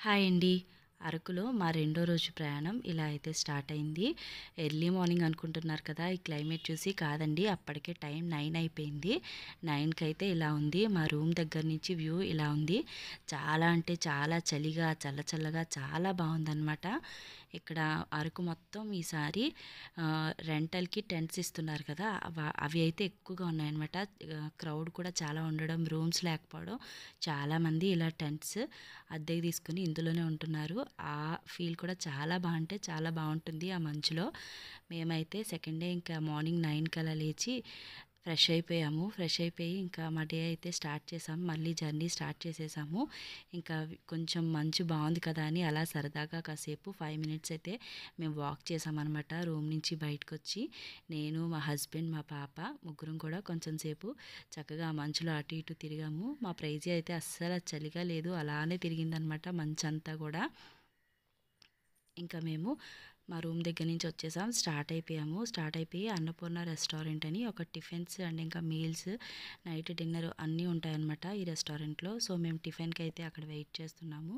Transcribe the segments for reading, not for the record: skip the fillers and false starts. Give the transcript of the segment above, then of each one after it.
Hi అండి. అరకులో మా రెండో రోజు ప్రయాణం ఇలా అయితే స్టార్ట్ అయింది. ఎర్లీ మార్నింగ్ అనుకుంటున్నారు కదా! ఈ క్లైమేట్ చూసి కాదండి. అప్పటికే టైం 9 అయిపోయింది. 9కి అయితే ఇలా ఉంది. మా రూమ్ దగ్గర నుంచి వ్యూ ఇలా ఉంది. చాలా అంటే చాలా చలిగా, చల్లగా చాలా బాగుందనమాట. ఇక్కడ అరకు మొత్తం ఈసారి రెంటల్‌కి టెంట్స్ ఇస్తున్నారు కదా! అవి అయితే ఎక్కువగా ఉన్నాయన్నమాట. క్రౌడ్ కూడా చాలా ఉండడం, రూమ్స్ లేకపోవడం, చాలామంది ఇలా టెంట్స్ అద్దెకి తీసుకొని ఇందులోనే ఉంటున్నారు. ఆ ఫీల్ కూడా చాలా అంటే చాలా బాగుంటుంది ఆ మంచులో. మేమైతే సెకండ్ డే ఇంకా మార్నింగ్ 9కి అలా లేచి ఫ్రెష్ అయిపోయి ఇంకా మా డే అయితే స్టార్ట్ చేసాము. మళ్ళీ జర్నీ స్టార్ట్ చేసేసాము. ఇంకా కొంచెం మంచు బాగుంది కదా అని అలా సరదాగా కాసేపు 5 మినిట్స్ అయితే మేము వాక్ చేసామన్నమాట. రూమ్ నుంచి బయటకు వచ్చి నేను, మా హస్బెండ్, మా పాప ముగ్గురం కూడా కొంచెం సేపు చక్కగా ఆ మంచులో అటు ఇటు తిరిగాము. మా ప్రైజీ అయితే అస్సలు చలిగా లేదు, అలానే తిరిగిందనమాట మంచంతా కూడా. ఇంకా మేము మా రూమ్ దగ్గర నుంచి వచ్చేసాం. స్టార్ట్ అయిపోయి అన్నపూర్ణ రెస్టారెంట్ అని ఒక టిఫిన్స్ అండ్ ఇంకా మీల్స్, నైట్ డిన్నర్ అన్నీ ఉంటాయన్నమాట ఈ రెస్టారెంట్లో. సో మేము టిఫిన్కి అయితే అక్కడ వెయిట్ చేస్తున్నాము.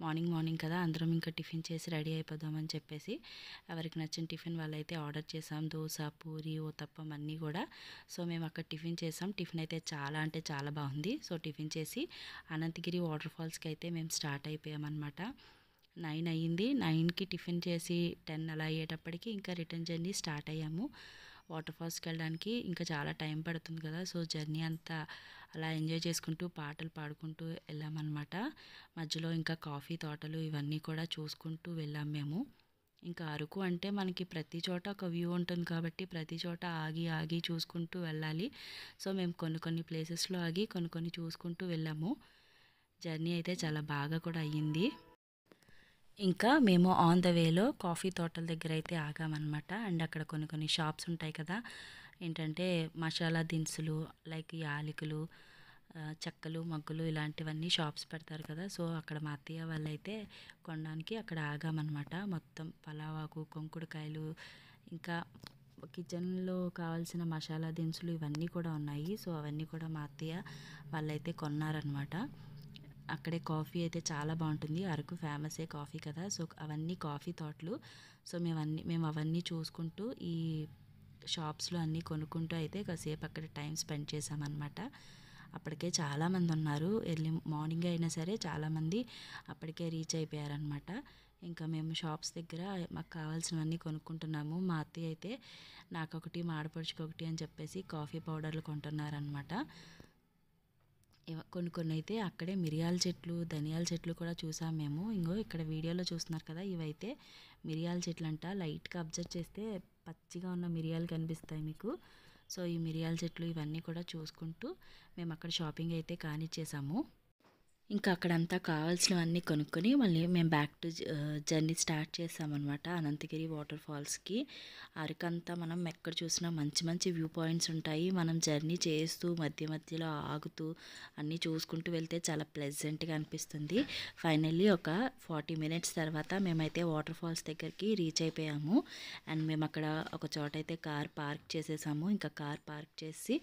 మార్నింగ్ కదా, అందరం ఇంకా టిఫిన్ చేసి రెడీ అయిపోదామని చెప్పేసి ఎవరికి నచ్చిన టిఫిన్ వాళ్ళైతే ఆర్డర్ చేసాం. దోశ, పూరి, ఊతప్పం అన్నీ కూడా. సో మేము అక్కడ టిఫిన్ చేసాం. టిఫిన్ అయితే చాలా అంటే చాలా బాగుంది. సో టిఫిన్ చేసి అనంతగిరి వాటర్ ఫాల్స్కి అయితే మేము స్టార్ట్ అయిపోయామన్నమాట. 9 అయ్యింది. 9కి టిఫిన్ చేసి 10 అలా అయ్యేటప్పటికి ఇంకా రిటర్న్ జర్నీ స్టార్ట్ అయ్యాము. వాటర్ ఫాల్స్కి వెళ్ళడానికి ఇంకా చాలా టైం పడుతుంది కదా. సో జర్నీ అంతా అలా ఎంజాయ్ చేసుకుంటూ పాటలు పాడుకుంటూ వెళ్ళామన్నమాట. మధ్యలో ఇంకా కాఫీ తోటలు ఇవన్నీ కూడా చూసుకుంటూ వెళ్ళాం మేము. ఇంకా అరకు అంటే మనకి ప్రతి చోట ఒక వ్యూ ఉంటుంది కాబట్టి ప్రతి చోట ఆగి ఆగి చూసుకుంటూ వెళ్ళాలి. సో మేము కొన్ని ప్లేసెస్లో ఆగి కొన్ని చూసుకుంటూ వెళ్ళాము. జర్నీ అయితే చాలా బాగా కూడా అయ్యింది. ఇంకా మేము ఆన్ ద వేలో కాఫీ తోటల దగ్గర అయితే ఆగామన్నమాట. అండ్ అక్కడ కొన్ని షాప్స్ ఉంటాయి కదా, ఏంటంటే మసాలా దినుసులు లైక్ యాలకులు, చెక్కలు, మగ్గులు ఇలాంటివన్నీ షాప్స్ పెడతారు కదా. సో అక్కడ మా అత్తయ్య వాళ్ళైతే కొనడానికి అక్కడ ఆగామన్నమాట. మొత్తం పలావాకు, కొంకుడుకాయలు, ఇంకా కిచెన్లో కావాల్సిన మసాలా దినుసులు ఇవన్నీ కూడా ఉన్నాయి. సో అవన్నీ కూడా మా అత్తయ్య వాళ్ళైతే కొన్నారనమాట. అక్కడే కాఫీ అయితే చాలా బాగుంటుంది. అరకు ఫేమసే కాఫీ కదా. సో అవన్నీ కాఫీ తోటలు. సో మేము అవన్నీ చూసుకుంటూ ఈ షాప్స్లో అన్నీ కొనుక్కుంటూ అయితే కాసేపు అక్కడ టైం స్పెండ్ చేసామన్నమాట. అప్పటికే చాలామంది ఉన్నారు. ఎర్లీ మార్నింగ్ అయినా సరే చాలామంది అప్పటికే రీచ్ అయిపోయారనమాట. ఇంకా మేము షాప్స్ దగ్గర మాకు కావాల్సినవన్నీ కొనుక్కుంటున్నాము. మా అత్తయ్య అయితే నాకొకటి, మా ఆడపడుచుకొకటి అని చెప్పేసి కాఫీ పౌడర్లు కొంటున్నారనమాట. కొన్ని అయితే అక్కడే మిరియాల చెట్లు, ధనియాల చెట్లు కూడా చూసాం మేము. ఇంగో ఇక్కడ వీడియోలో చూస్తున్నారు కదా, ఇవైతే మిరియాల చెట్లు అంట. లైట్గా అబ్జర్వ్ చేస్తే పచ్చిగా ఉన్న మిరియాలు కనిపిస్తాయి మీకు. సో ఈ మిరియాల చెట్లు ఇవన్నీ కూడా చూసుకుంటూ మేము అక్కడ షాపింగ్ అయితే కానిచ్చేసాము. ఇంకా అక్కడంతా కావాల్సినవన్నీ కొనుక్కొని మళ్ళీ మేము బ్యాక్ టు జర్నీ స్టార్ట్ చేసామన్నమాట. అనంతగిరి వాటర్ ఫాల్స్కి. అరకంతా మనం ఎక్కడ చూసినా మంచి వ్యూ పాయింట్స్ ఉంటాయి. మనం జర్నీ చేస్తూ మధ్యలో ఆగుతూ అన్నీ చూసుకుంటూ వెళ్తే చాలా ప్లెజెంట్గా అనిపిస్తుంది. ఫైనల్లీ ఒక 40 మినిట్స్ తర్వాత మేమైతే వాటర్ ఫాల్స్ దగ్గరికి రీచ్ అయిపోయాము. అండ్ మేము అక్కడ ఒక చోట అయితే కార్ పార్క్ చేసేసాము. ఇంకా కార్ పార్క్ చేసి,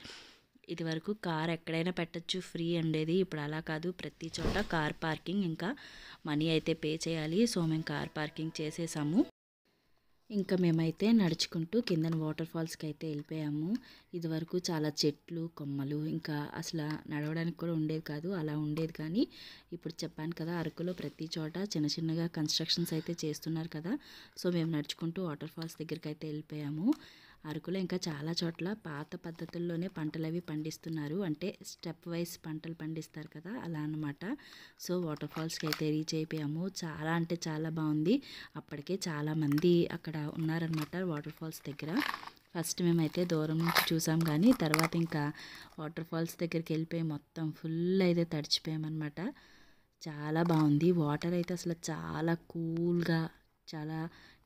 ఇది వరకు కార్ ఎక్కడైనా పెట్టచ్చు, ఫ్రీ ఉండేది. ఇప్పుడు అలా కాదు, ప్రతి చోట కార్ పార్కింగ్, ఇంకా మనీ అయితే పే చేయాలి. సో మేము కార్ పార్కింగ్ చేసేసాము. ఇంకా మేమైతే నడుచుకుంటూ కిందన వాటర్ ఫాల్స్కి అయితే వెళ్ళిపోయాము. ఇదివరకు చాలా చెట్లు, కొమ్మలు, ఇంకా అసలు నడవడానికి కూడా ఉండేది కాదు, అలా ఉండేది. కానీ ఇప్పుడు చెప్పాను కదా, అరకులో ప్రతి చోట చిన్నగా కన్స్ట్రక్షన్స్ అయితే చేస్తున్నారు కదా. సో మేము నడుచుకుంటూ వాటర్ ఫాల్స్ దగ్గరికి అయితే వెళ్ళిపోయాము. అరకులో ఇంకా చాలా చోట్ల పాత పద్ధతుల్లోనే పంటలు అవి పండిస్తున్నారు. అంటే స్టెప్ వైజ్ పంటలు పండిస్తారు కదా, అలా అన్నమాట. సో వాటర్ ఫాల్స్కి అయితే రీచ్ అయిపోయాము. చాలా అంటే చాలా బాగుంది. అప్పటికే చాలామంది అక్కడ ఉన్నారనమాట వాటర్ ఫాల్స్ దగ్గర. ఫస్ట్ మేమైతే దూరం నుంచి చూసాం, కానీ తర్వాత ఇంకా వాటర్ ఫాల్స్ దగ్గరికి వెళ్ళిపోయి మొత్తం ఫుల్ అయితే తడిచిపోయామన్నమాట. చాలా బాగుంది. వాటర్ అయితే అసలు చాలా కూల్గా, చాలా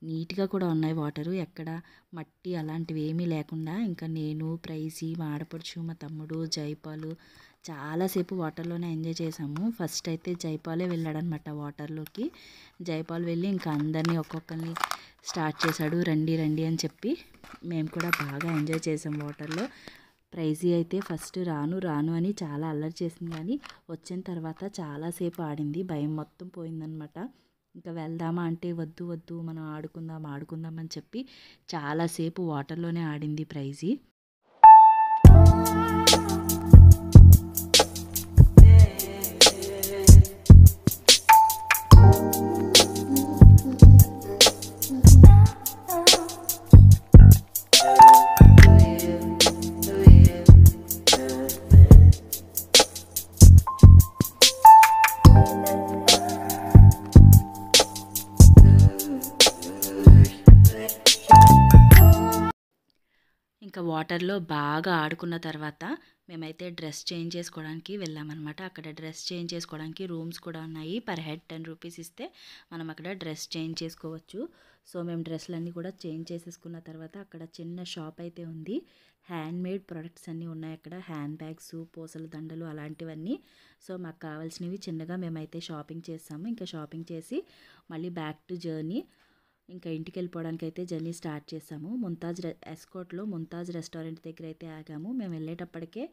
నీట్గా కూడా ఉన్నాయి వాటరు. ఎక్కడ మట్టి అలాంటివి ఏమీ లేకుండా. ఇంకా నేను, ప్రైజీ, మా ఆడపడుచు, మా తమ్ముడు, జైపాలు చాలాసేపు వాటర్లోనే ఎంజాయ్ చేసాము. ఫస్ట్ అయితే జైపాలే వెళ్ళాడనమాట వాటర్లోకి. జైపాల్ వెళ్ళి ఇంకా అందరినీ ఒక్కొక్కరిని స్టార్ట్ చేశాడు, రండి రండి అని చెప్పి. మేము కూడా బాగా ఎంజాయ్ చేసాం వాటర్లో. ప్రైజీ అయితే ఫస్ట్ రాను రాను అని చాలా అల్లరి చేసింది, కానీ వచ్చిన తర్వాత చాలాసేపు ఆడింది, భయం మొత్తం పోయిందనమాట. ఇంకా వెళ్దామా అంటే వద్దు వద్దు మనం ఆడుకుందాం ఆడుకుందాం అని చెప్పి చాలాసేపు వాటర్లోనే ఆడింది ప్రైజీ. ఇంకా వాటర్లో బాగా ఆడుకున్న తర్వాత మేమైతే డ్రెస్ చేంజ్ చేసుకోవడానికి వెళ్ళామన్నమాట. అక్కడ డ్రెస్ చేంజ్ చేసుకోవడానికి రూమ్స్ కూడా ఉన్నాయి. పర్ హెడ్ 10 రూపీస్ ఇస్తే మనం అక్కడ డ్రెస్ చేంజ్ చేసుకోవచ్చు. సో మేము డ్రెస్సులన్నీ కూడా చేంజ్ చేసేసుకున్న తర్వాత అక్కడ చిన్న షాప్ అయితే ఉంది. హ్యాండ్మేడ్ ప్రొడక్ట్స్ అన్నీ ఉన్నాయి అక్కడ, హ్యాండ్ బ్యాగ్స్, పూసల దండలు అలాంటివన్నీ. సో మాకు కావాల్సినవి చిన్నగా మేమైతే షాపింగ్ చేసాము. ఇంకా షాపింగ్ చేసి మళ్ళీ బ్యాక్ టు జర్నీ, ఇంకా ఇంటికి వెళ్ళిపోవడానికి అయితే జర్నీ స్టార్ట్ చేసాము. ఎస్కోట్లో ముంతాజ్ రెస్టారెంట్ దగ్గర అయితే ఆగాము. మేము వెళ్ళేటప్పటికే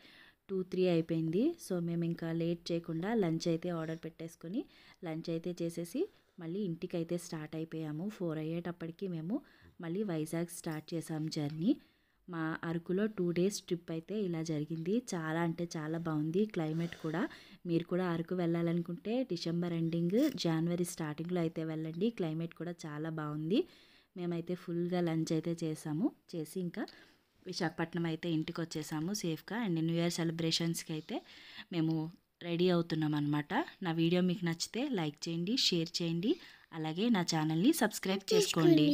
2-3 అయిపోయింది. సో మేము ఇంకా లేట్ చేయకుండా లంచ్ అయితే ఆర్డర్ పెట్టేసుకొని లంచ్ అయితే చేసేసి మళ్ళీ ఇంటికి అయితే స్టార్ట్ అయిపోయాము. 4 అయ్యేటప్పటికి మేము మళ్ళీ వైజాగ్ స్టార్ట్ చేసాము జర్నీ. మా అరకులో 2 డేస్ ట్రిప్ అయితే ఇలా జరిగింది. చాలా అంటే చాలా బాగుంది క్లైమేట్ కూడా. మీరు కూడా అరకు వెళ్ళాలనుకుంటే డిసెంబర్ ఎండింగ్, జనవరి స్టార్టింగ్లో అయితే వెళ్ళండి. క్లైమేట్ కూడా చాలా బాగుంది. మేమైతే ఫుల్గా లంచ్ అయితే చేసి ఇంకా విశాఖపట్నం అయితే ఇంటికి వచ్చేసాము సేఫ్గా. అండ్ న్యూ ఇయర్ సెలబ్రేషన్స్కి అయితే మేము రెడీ అవుతున్నాం అనమాట. నా వీడియో మీకు నచ్చితే లైక్ చేయండి, షేర్ చేయండి, అలాగే నా ఛానల్ని సబ్స్క్రైబ్ చేసుకోండి.